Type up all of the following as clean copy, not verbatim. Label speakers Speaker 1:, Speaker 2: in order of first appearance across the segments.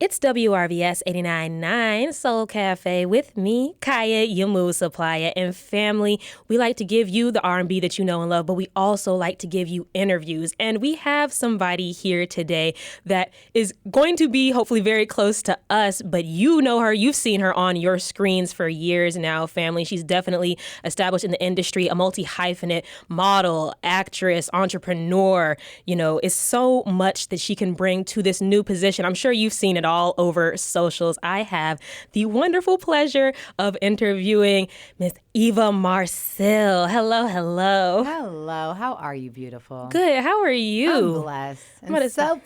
Speaker 1: It's WRVS 89.9 Soul Cafe with me, Kaya, your mood supplier, and family. We like to give you the R&B that you know and love, but we also like to give you interviews. And we have somebody here today that is going to be hopefully very close to us, but you know her. You've seen her on your screens for years now, family. She's definitely established in the industry, a multi-hyphenate, model, actress, entrepreneur. You know, it's so much that she can bring to this new position. I'm sure you've seen it all over socials. I have the wonderful pleasure of interviewing Miss Eva Marcille. Hello, hello.
Speaker 2: Hello. How are you, beautiful?
Speaker 1: Good. How are you?
Speaker 2: I'm blessed. I'm so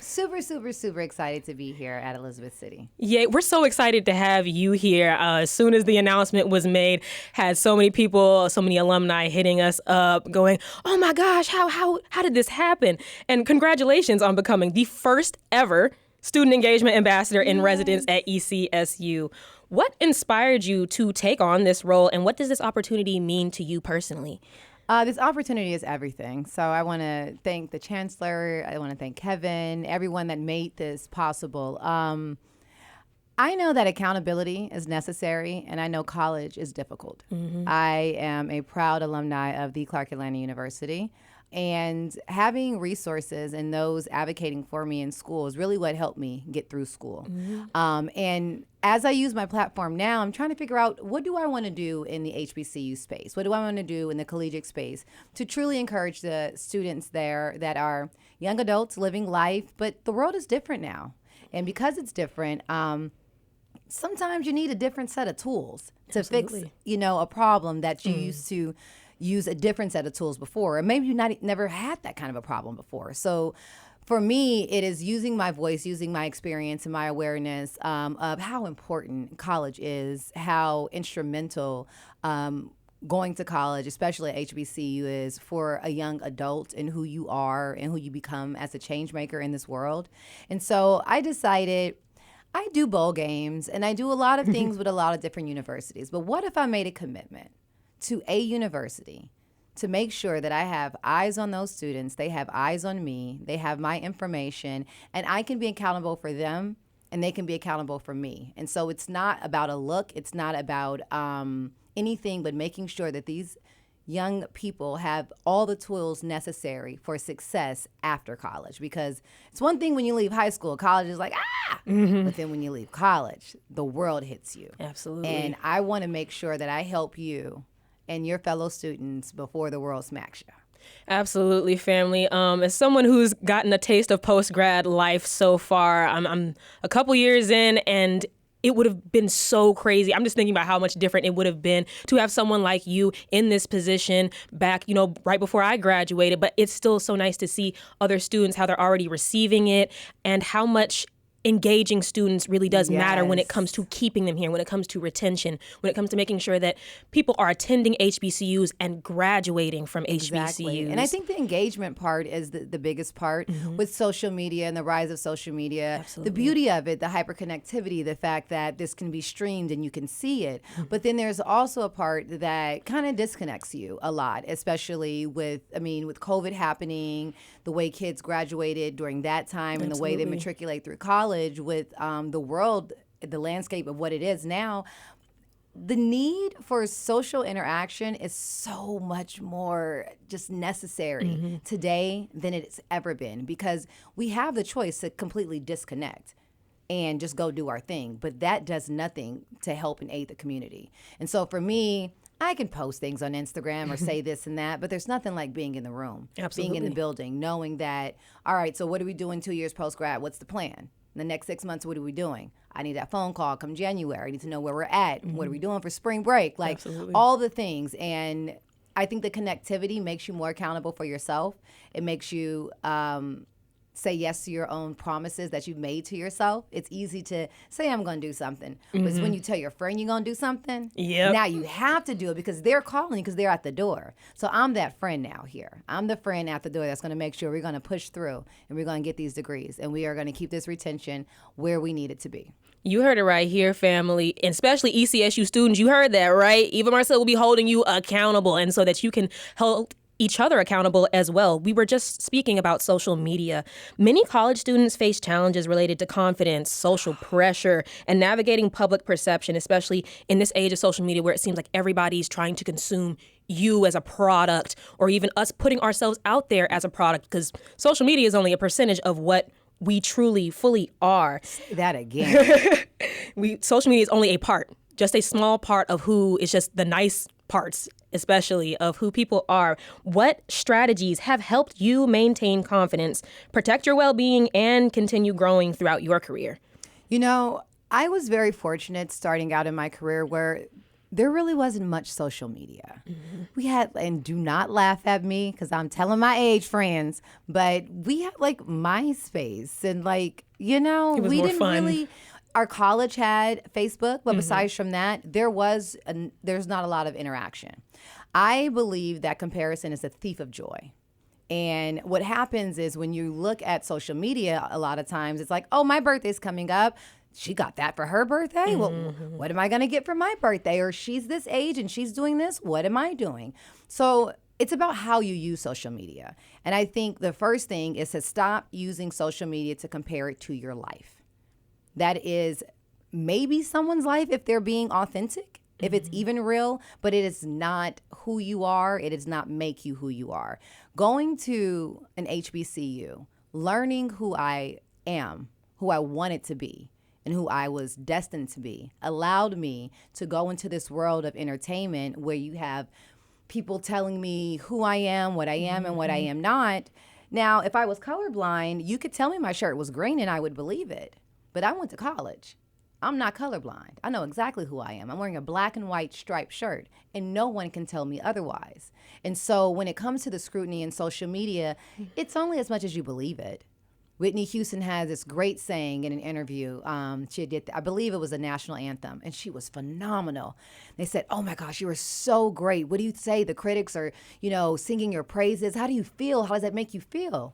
Speaker 2: super excited to be here at Elizabeth City.
Speaker 1: Yeah, we're so excited to have you here. As soon as the announcement was made, had so many people, so many alumni hitting us up going, oh my gosh, how did this happen? And congratulations on becoming the first ever Student Engagement Ambassador in Residence at ECSU. What inspired you to take on this role, and what does this opportunity mean to you personally?
Speaker 2: This opportunity is everything. So I want to thank the Chancellor. I want to thank Kevin, everyone that made this possible. I know that accountability is necessary, and I know college is difficult. Mm-hmm. I am a proud alumni of the Clark Atlanta University. And having resources and those advocating for me in school is really what helped me get through school. Mm-hmm. And as I use my platform now, I'm trying to figure out, what do I want to do in the HBCU space? What do I want to do in the collegiate space to truly encourage the students there that are young adults living life? But the world is different now. And because it's different, sometimes you need a different set of tools to fix, a problem that you used to use a different set of tools before, or maybe you never had that kind of a problem before. So for me, it is using my voice, using my experience and my awareness of how important college is, how instrumental going to college, especially at HBCU, is for a young adult and who you are and who you become as a change maker in this world. And so I decided, I do bowl games and I do a lot of things with a lot of different universities, but what if I made a commitment to a university to make sure that I have eyes on those students, they have eyes on me, they have my information, and I can be accountable for them and they can be accountable for me. And so it's not about a look, it's not about anything but making sure that these young people have all the tools necessary for success after college. Because it's one thing when you leave high school, college is like, but then when you leave college, the world hits you.
Speaker 1: Absolutely.
Speaker 2: And I want to make sure that I help you and your fellow students before the world smacks you.
Speaker 1: Absolutely, family. As someone who's gotten a taste of post-grad life so far, I'm a couple years in, and it would have been so crazy. I'm just thinking about how much different it would have been to have someone like you in this position back, right before I graduated. But it's still so nice to see other students, how they're already receiving it, and how much engaging students really does matter when it comes to keeping them here, when it comes to retention, when it comes to making sure that people are attending HBCUs and graduating from HBCUs.
Speaker 2: And I think the engagement part is the biggest part with social media and the rise of social media.
Speaker 1: Absolutely.
Speaker 2: The beauty of it, the hyperconnectivity, the fact that this can be streamed and you can see it. But then there's also a part that kind of disconnects you a lot, especially with COVID happening, the way kids graduated during that time and the way they matriculate through college with the world, the landscape of what it is now. The need for social interaction is so much more just necessary today than it's ever been, because we have the choice to completely disconnect and just go do our thing. But that does nothing to help and aid the community. And so for me, I can post things on Instagram or say this and that, but there's nothing like being in the room, being in the building, knowing that, all right, so what are we doing 2 years post-grad? What's the plan? In the next 6 months, what are we doing? I need that phone call come January. I need to know where we're at. What are we doing for spring break? Like all the things. And I think the connectivity makes you more accountable for yourself. It makes you say yes to your own promises that you've made to yourself. It's easy to say, I'm going to do something. But it's when you tell your friend you're going to do something, now you have to do it because they're calling you because they're at the door. So I'm that friend now here. I'm the friend at the door that's going to make sure we're going to push through and we're going to get these degrees and we are going to keep this retention where we need it to be.
Speaker 1: You heard it right here, family, and especially ECSU students. You heard that, right? Eva Marcille will be holding you accountable, and so that you can help each other accountable as well. We were just speaking about social media. Many college students face challenges related to confidence, social pressure, and navigating public perception, especially in this age of social media where it seems like everybody's trying to consume you as a product, or even us putting ourselves out there as a product, because social media is only a percentage of what we truly, fully are.
Speaker 2: Say that again.
Speaker 1: Social media is only a part, just a small part of who is just the nice parts, especially of who people are. What strategies have helped you maintain confidence, protect your well-being, and continue growing throughout your career?
Speaker 2: You know, I was very fortunate starting out in my career where there really wasn't much social media. We had, and do not laugh at me because I'm telling my age, friends, but we had like MySpace and like, you know, we didn't really. Our college had Facebook, but besides from that, there's not a lot of interaction. I believe that comparison is a thief of joy. And what happens is when you look at social media, a lot of times it's like, oh, my birthday's coming up. She got that for her birthday. Well, what am I going to get for my birthday? Or she's this age and she's doing this. What am I doing? So it's about how you use social media. And I think the first thing is to stop using social media to compare it to your life. That is maybe someone's life if they're being authentic, if it's even real, but it is not who you are. It does not make you who you are. Going to an HBCU, learning who I am, who I wanted to be, and who I was destined to be, allowed me to go into this world of entertainment where you have people telling me who I am, what I am, and what I am not. Now, if I was colorblind, you could tell me my shirt was green and I would believe it. But I went to college. I'm not colorblind. I know exactly who I am. I'm wearing a black and white striped shirt, and no one can tell me otherwise. And so when it comes to the scrutiny in social media, it's only as much as you believe it. Whitney Houston has this great saying in an interview. She did, I believe it was a national anthem, and she was phenomenal. They said, oh my gosh, you were so great. What do you say? The critics are, singing your praises. How do you feel? How does that make you feel?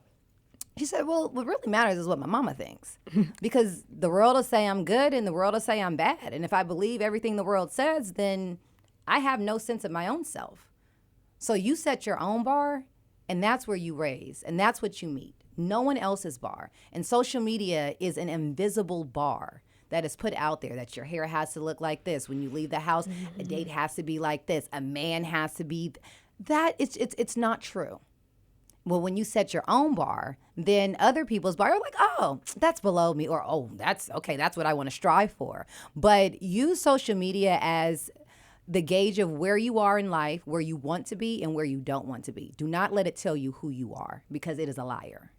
Speaker 2: She said, well, what really matters is what my mama thinks. Because the world will say I'm good and the world will say I'm bad. And if I believe everything the world says, then I have no sense of my own self. So you set your own bar, and that's where you raise, and that's what you meet. No one else's bar. And social media is an invisible bar that is put out there, that your hair has to look like this. When you leave the house, a date has to be like this. A man has to be that. It's not true. Well, when you set your own bar, then other people's bar are like, oh, that's below me, or, oh, that's okay, that's what I want to strive for. But use social media as the gauge of where you are in life, where you want to be and where you don't want to be. Do not let it tell you who you are, because it is a liar.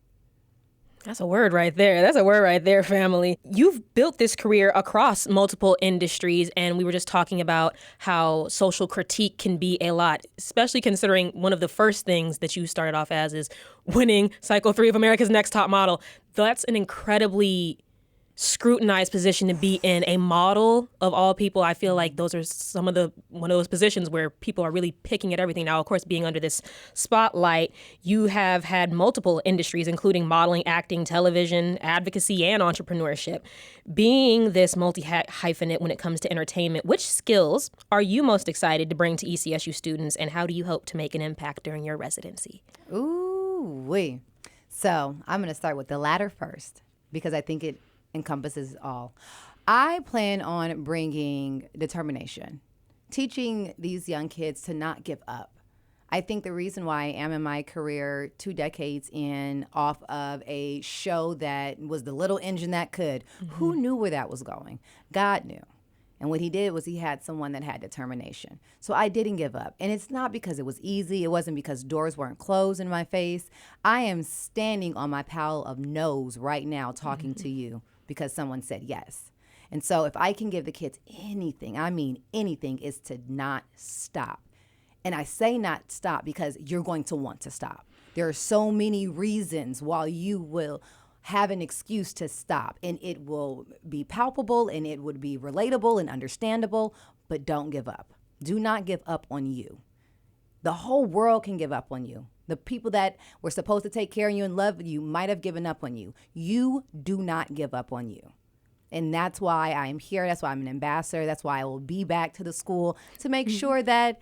Speaker 1: That's a word right there. That's a word right there, family. You've built this career across multiple industries, and we were just talking about how social critique can be a lot, especially considering one of the first things that you started off as is winning Cycle 3 of America's Next Top Model. That's an incredibly scrutinized position to be in. A model of all people, I feel like those are one of those positions where people are really picking at everything. Now, of course, being under this spotlight, you have had multiple industries, including modeling, acting, television, advocacy, and entrepreneurship. Being this multi-hyphenate when it comes to entertainment, which skills are you most excited to bring to ECSU students, and how do you hope to make an impact during your residency?
Speaker 2: Ooh-wee. So I'm going to start with the latter first, because I think it encompasses all. I plan on bringing determination, teaching these young kids to not give up. I think the reason why I am in my career 2 decades in, off of a show that was the little engine that could, who knew where that was going? God knew. And what he did was he had someone that had determination. So I didn't give up. And it's not because it was easy. It wasn't because doors weren't closed in my face. I am standing on my pile of no's right now talking to you because someone said yes. And so if I can give the kids anything, I mean anything, is to not stop. And I say not stop because you're going to want to stop. There are so many reasons why you will have an excuse to stop, and it will be palpable and it would be relatable and understandable, but don't give up. Do not give up on you. The whole world can give up on you. The people that were supposed to take care of you and love you might have given up on you. You do not give up on you. And that's why I am here. That's why I'm an ambassador. That's why I will be back to the school to make sure that,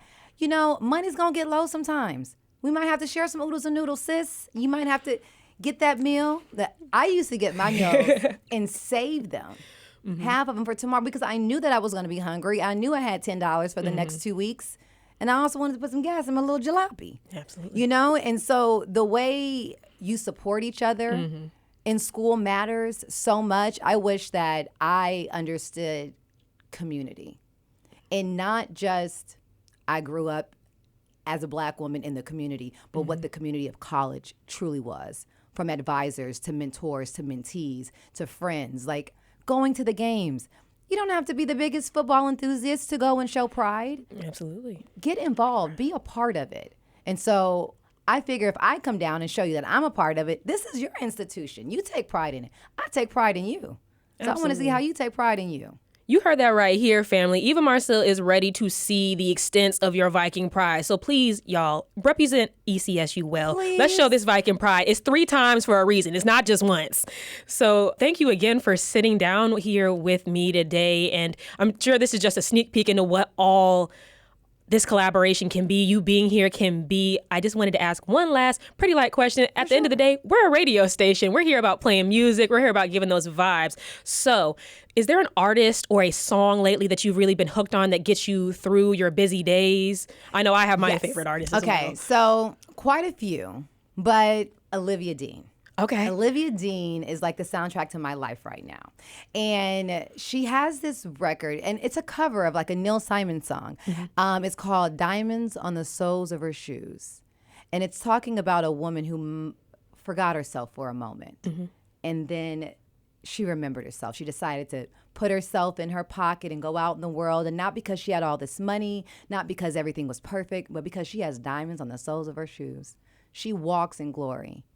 Speaker 2: money's going to get low sometimes. We might have to share some oodles and noodles, sis. You might have to get that meal. That I used to get my meals and save them. Half of them for tomorrow because I knew that I was going to be hungry. I knew I had $10 for the next 2 weeks. And I also wanted to put some gas in my little jalopy.
Speaker 1: Absolutely.
Speaker 2: You know? And so the way you support each other in school matters so much. I wish that I understood community. And not just I grew up as a Black woman in the community, but what the community of college truly was. From advisors to mentors to mentees to friends. Like, going to the games. You don't have to be the biggest football enthusiast to go and show pride.
Speaker 1: Absolutely.
Speaker 2: Get involved. Be a part of it. And so I figure if I come down and show you that I'm a part of it, this is your institution. You take pride in it. I take pride in you. So I want to see how you take pride in you.
Speaker 1: You heard that right here, family. Eva Marcille is ready to see the extents of your Viking pride. So please, y'all, represent ECSU well.
Speaker 2: Please.
Speaker 1: Let's show this Viking pride. It's 3 times for a reason. It's not just once. So thank you again for sitting down here with me today. And I'm sure this is just a sneak peek into what all this collaboration can be, you being here can be. I just wanted to ask one last pretty light question. At the end of the day, we're a radio station. We're here about playing music. We're here about giving those vibes. So is there an artist or a song lately that you've really been hooked on that gets you through your busy days? I know I have my favorite artists as well.
Speaker 2: Okay, so quite a few, but Olivia Dean.
Speaker 1: Okay.
Speaker 2: Olivia Dean is like the soundtrack to my life right now. And she has this record, and it's a cover of like a Neil Simon song. It's called Diamonds on the Soles of Her Shoes. And it's talking about a woman who forgot herself for a moment. And then she remembered herself. She decided to put herself in her pocket and go out in the world. And not because she had all this money, not because everything was perfect, but because she has diamonds on the soles of her shoes. She walks in glory.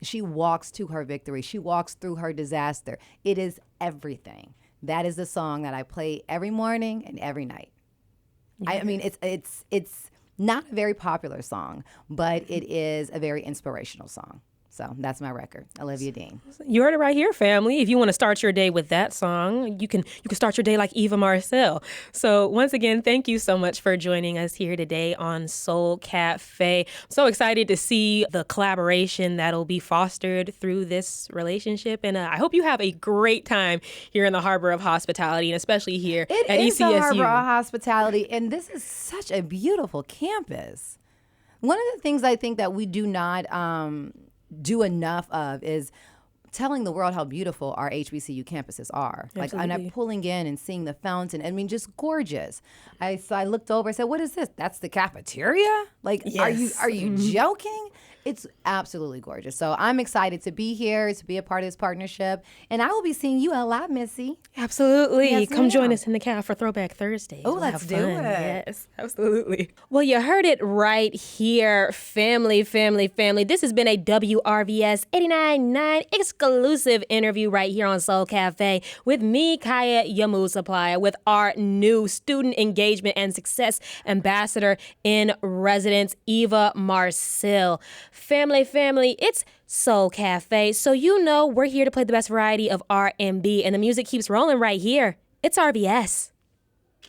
Speaker 2: She walks to her victory. She walks through her disaster. It is everything. That is the song that I play every morning and every night. I mean, it's not a very popular song, but it is a very inspirational song. So that's my record, Olivia Dean.
Speaker 1: You heard it right here, family. If you want to start your day with that song, you can start your day like Eva Marcille. So once again, thank you so much for joining us here today on Soul Cafe. I'm so excited to see the collaboration that'll be fostered through this relationship. And I hope you have a great time here in the Harbor of Hospitality, and especially here at ECSU.
Speaker 2: It is the Harbor of Hospitality, and this is such a beautiful campus. One of the things I think that we do not do enough of is telling the world how beautiful our HBCU campuses are.
Speaker 1: Absolutely.
Speaker 2: Like, and I'm pulling in and seeing the fountain. I mean, just gorgeous. So I looked over and said, "What is this? That's the cafeteria? Like,
Speaker 1: yes.
Speaker 2: Are you joking?" It's absolutely gorgeous. So I'm excited to be here, to be a part of this partnership. And I will be seeing you a lot, Missy.
Speaker 1: Absolutely.
Speaker 2: Yes,
Speaker 1: Come join
Speaker 2: ma'am.
Speaker 1: us in the caf for Throwback Thursdays.
Speaker 2: Oh,
Speaker 1: We'll
Speaker 2: let's
Speaker 1: have
Speaker 2: do
Speaker 1: fun.
Speaker 2: it.
Speaker 1: Yes, absolutely. Well, you heard it right here, family. This has been a WRVS 89.9 exclusive interview right here on Soul Cafe with me, Kaya Yamu Supplier, with our new Student Engagement and Success Ambassador in Residence, Eva Marcille. Family, it's Soul Cafe, so you know we're here to play the best variety of R&B, and the music keeps rolling right here. It's RVS.